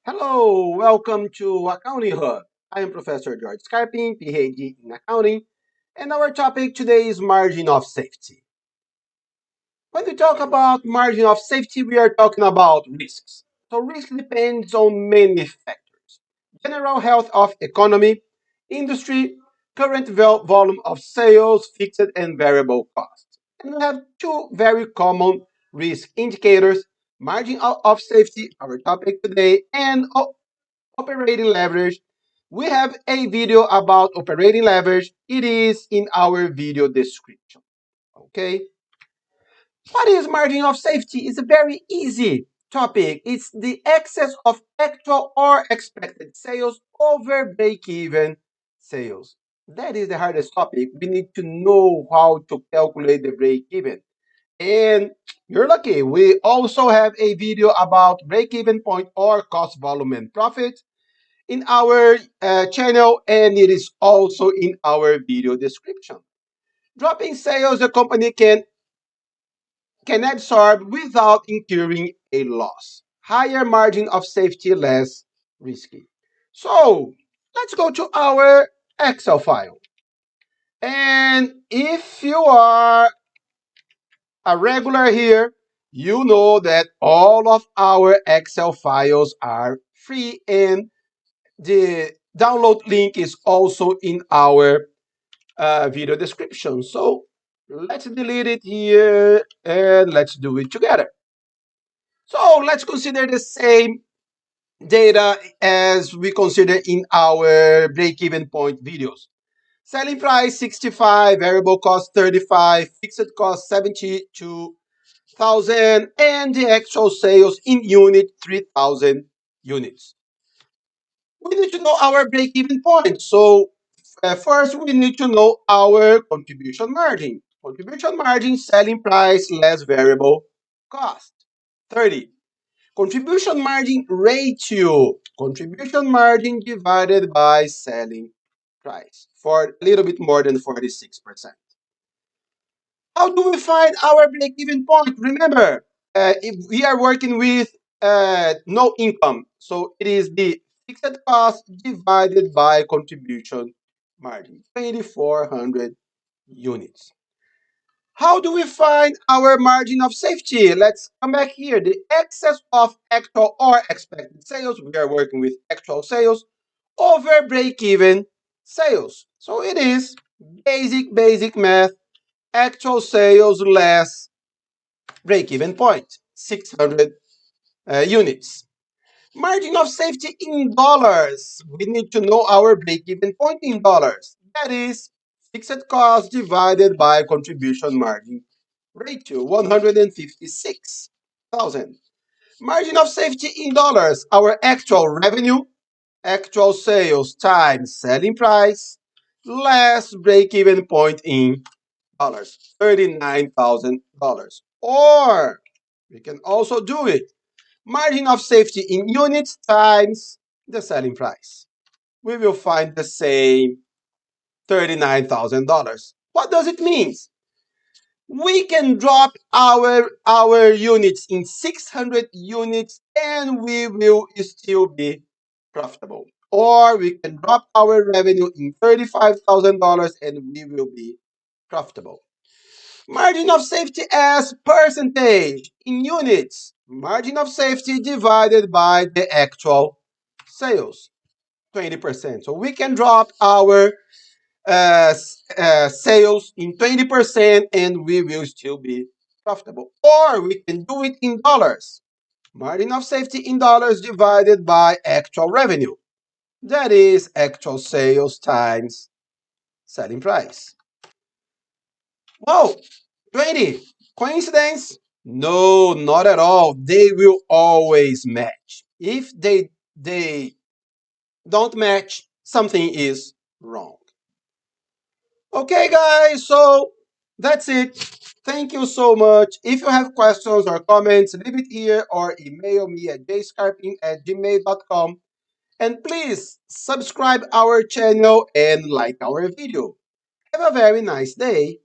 Hello, welcome to Accounting Hub. I am Professor George Scarpin, PhD in accounting, and our topic today is margin of safety. When we talk about margin of safety, we are talking about risks. So risk depends on many factors. General health of economy, industry, current volume of sales, fixed and variable costs. And we have two very common risk indicators, margin of safety, our topic today, and operating leverage. We have a video about operating leverage. It is in our video description. Okay. What is margin of safety? It's a very easy topic. It's the excess of actual or expected sales over break-even sales. That is the hardest topic. We need to know how to calculate the break-even. And you're lucky. We also have a video about break-even point or cost, volume, and profit in our channel, and it is also in our video description. Dropping sales, the company can absorb without incurring a loss. Higher margin of safety, less risky. So let's go to our Excel file. And if you are a regular here, you know that all of our Excel files are free, and the download link is also in our video description. So let's delete it here and let's do it together. So let's consider the same data as we consider in our break-even point videos. Selling price 65, variable cost 35, fixed cost 72,000, and the actual sales in unit 3,000 units. We need to know our break-even point. So first, we need to know our contribution margin. Contribution margin, selling price less variable cost, 30. Contribution margin ratio, contribution margin divided by selling price, for a little bit more than 46%. How do we find our break-even point? Remember, if we are working with no income, so it is the fixed cost divided by contribution margin, 2,400 units. How do we find our margin of safety? Let's come back here. The excess of actual or expected sales, we are working with actual sales, over break-even sales. So it is basic math, actual sales less break-even point, 600 units. Margin of safety in dollars. We need to know our break-even point in dollars. That is fixed cost divided by contribution margin ratio, 156,000. Margin of safety in dollars. Our actual revenue, actual sales times selling price, less break-even point in dollars, $39,000. Or we can also do it. Margin of safety in units times the selling price. We will find the same $39,000. What does it mean? We can drop our units in 600 units and we will still be profitable. Or we can drop our revenue in $35,000 and we will be profitable. Margin of safety as percentage in units. Margin of safety divided by the actual sales, 20%. So we can drop our sales in 20% and we will still be profitable. Or we can do it in dollars. Margin of safety in dollars divided by actual revenue. That is actual sales times selling price. Whoa, 20. Coincidence? No, not at all. They will always match. If they don't match, something is wrong. Okay, guys, so that's it. Thank you so much. If you have questions or comments, leave it here or email me at jscarping@gmail.com. And please subscribe our channel and like our video. Have a very nice day.